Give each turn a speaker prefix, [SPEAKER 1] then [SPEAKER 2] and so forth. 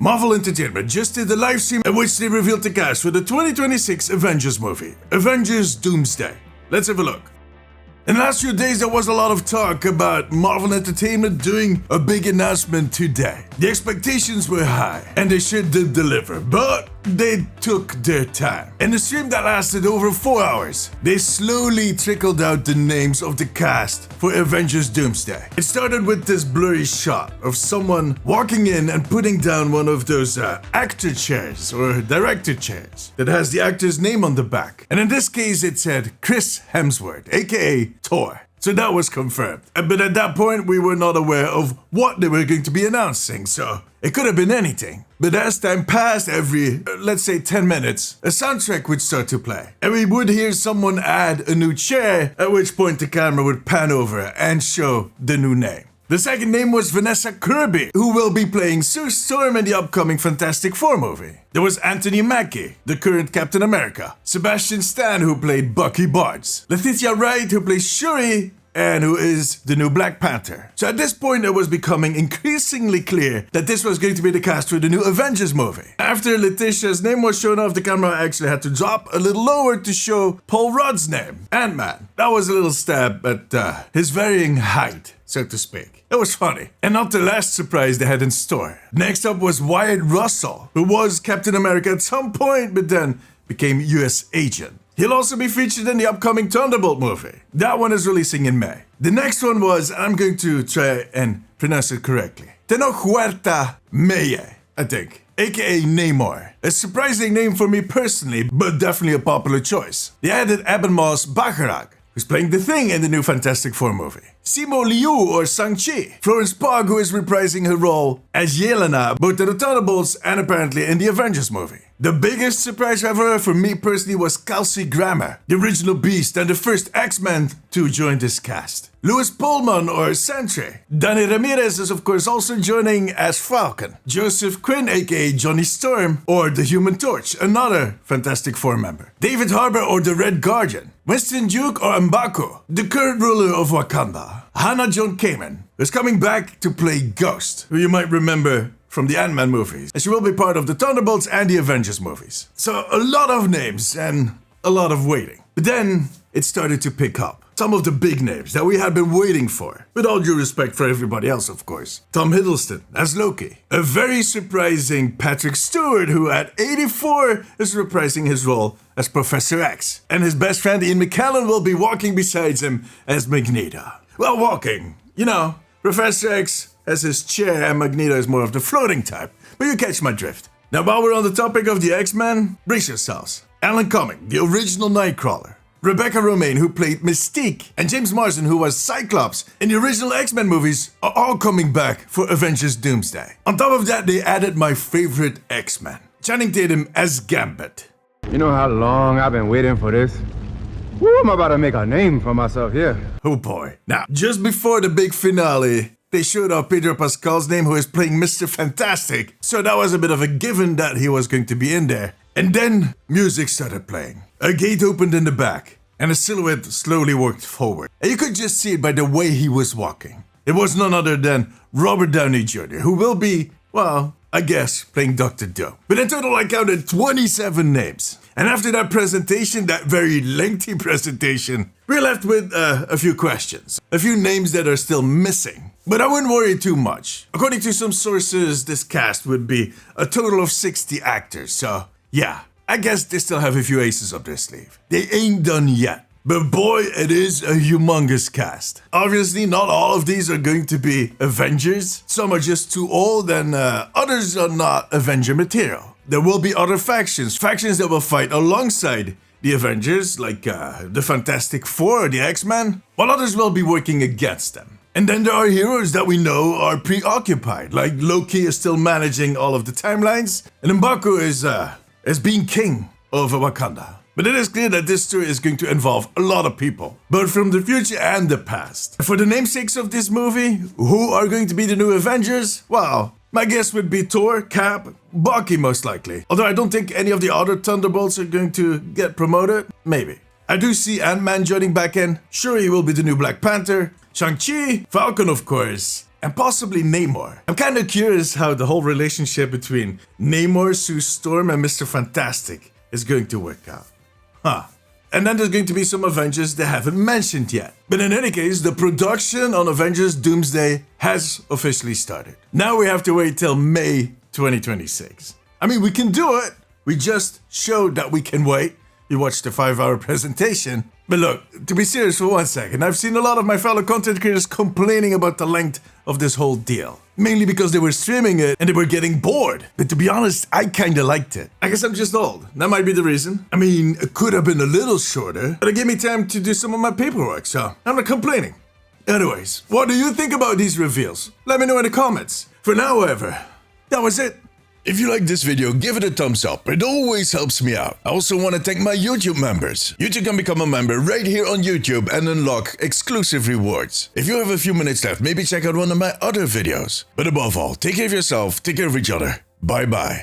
[SPEAKER 1] Marvel Entertainment just did a live stream in which they revealed the cast for the 2026 Avengers movie, Avengers Doomsday. Let's have a look. In the last few days, there was a lot of talk about Marvel Entertainment doing a big announcement today. The expectations were high, and they sure did deliver, but they took their time. In the stream that lasted over 4 hours, they slowly trickled out the names of the cast for Avengers Doomsday. It started with this blurry shot of someone walking in and putting down one of those actor chairs or director chairs that has the actor's name on the back. And in this case, it said Chris Hemsworth, aka Thor. So that was confirmed. But at that point, we were not aware of what they were going to be announcing, so it could have been anything. But as time passed, every, let's say 10 minutes, a soundtrack would start to play. And we would hear someone add a new chair, at which point the camera would pan over and show the new name. The second name was Vanessa Kirby, who will be playing Sue Storm in the upcoming Fantastic Four movie. There was Anthony Mackie, the current Captain America, Sebastian Stan, who played Bucky Barnes, Letitia Wright, who plays Shuri, and who is the new Black Panther. So at this point, it was becoming increasingly clear that this was going to be the cast for the new Avengers movie. After Letitia's name was shown off, the camera actually had to drop a little lower to show Paul Rudd's name, Ant-Man. That was a little stab at his varying height, so to speak. It was funny. And not the last surprise they had in store. Next up was Wyatt Russell, who was Captain America at some point, but then became US agent. He'll also be featured in the upcoming Thunderbolt movie. That one is releasing in May. The next one was, I'm going to try and pronounce it correctly, Tenoch Meye, I think, aka Namor. A surprising name for me personally, but definitely a popular choice. They added Abelmos Bacharach, who's playing the Thing in the new Fantastic Four movie. Simu Liu or Shang-Chi. Florence Pugh, who is reprising her role as Yelena, both in the Thunderbolts and apparently in the Avengers movie. The biggest surprise ever for me personally was Kelsey Grammer, the original Beast and the first X-Men to join this cast. Louis Pullman or Sentry. Danny Ramirez is of course also joining as Falcon. Joseph Quinn aka Johnny Storm or the Human Torch, another Fantastic Four member. David Harbour or the Red Guardian. Winston Duke or M'Baku, the current ruler of Wakanda. Hannah John Kamen is coming back to play Ghost, who you might remember from the Ant-Man movies, and she will be part of the Thunderbolts and the Avengers movies. So a lot of names and a lot of waiting. But then it started to pick up. Some of the big names that we had been waiting for. With all due respect for everybody else, of course. Tom Hiddleston as Loki. A very surprising Patrick Stewart, who at 84 is reprising his role as Professor X. And his best friend Ian McKellen will be walking beside him as Magneto. Well, walking. You know, Professor X has his chair and Magneto is more of the floating type. But you catch my drift. Now, while we're on the topic of the X-Men, brace yourselves. Alan Cumming, the original Nightcrawler. Rebecca Romijn, who played Mystique, and James Marsden, who was Cyclops in the original X-Men movies, are all coming back for Avengers Doomsday. On top of that, they added my favorite X-Men, Channing Tatum as Gambit.
[SPEAKER 2] You know how long I've been waiting for this? Woo, I'm about to make a name for myself here.
[SPEAKER 1] Oh boy. Now, just before the big finale, they showed off Pedro Pascal's name, who is playing Mr. Fantastic, so that was a bit of a given that he was going to be in there. And then music started playing. A gate opened in the back, and a silhouette slowly walked forward. And you could just see it by the way he was walking. It was none other than Robert Downey Jr., who will be, well, I guess, playing Dr. Doom. But in total, I counted 27 names. And after that presentation, that very lengthy presentation, we're left with a few questions. A few names that are still missing. But I wouldn't worry too much. According to some sources, this cast would be a total of 60 actors, so yeah, I guess they still have a few aces up their sleeve. They ain't done yet. But boy, it is a humongous cast. Obviously, not all of these are going to be Avengers. Some are just too old and others are not Avenger material. There will be other factions that will fight alongside the Avengers, like the Fantastic Four or the X-Men, while others will be working against them. And then there are heroes that we know are preoccupied, like Loki is still managing all of the timelines, and M'Baku is being king of Wakanda. But it is clear that this story is going to involve a lot of people, both from the future and the past. For the namesakes of this movie, who are going to be the new Avengers? Well, my guess would be Thor, Cap, Bucky most likely. Although I don't think any of the other Thunderbolts are going to get promoted. Maybe. I do see Ant-Man joining back in. Shuri will be the new Black Panther. Shang-Chi, Falcon of course. and possibly Namor. I'm kind of curious how the whole relationship between Namor, Sue Storm, and Mr. Fantastic is going to work out. And then there's going to be some Avengers they haven't mentioned yet. But in any case, the production on Avengers Doomsday has officially started. Now we have to wait till May 2026. I mean, we can do it. We just showed that we can wait. You watched the 5-hour presentation. But look, to be serious for 1 second, I've seen a lot of my fellow content creators complaining about the length of this whole deal. Mainly because they were streaming it and they were getting bored. But to be honest, I kinda liked it. I guess I'm just old. That might be the reason. I mean, it could have been a little shorter, but it gave me time to do some of my paperwork, so I'm not complaining. Anyways, what do you think about these reveals? Let me know in the comments. For now, however, that was it. If you like this video, give it a thumbs up. It always helps me out. I also want to thank my YouTube members. You too can become a member right here on YouTube and unlock exclusive rewards. If you have a few minutes left, maybe check out one of my other videos. But above all, take care of yourself, take care of each other. Bye bye.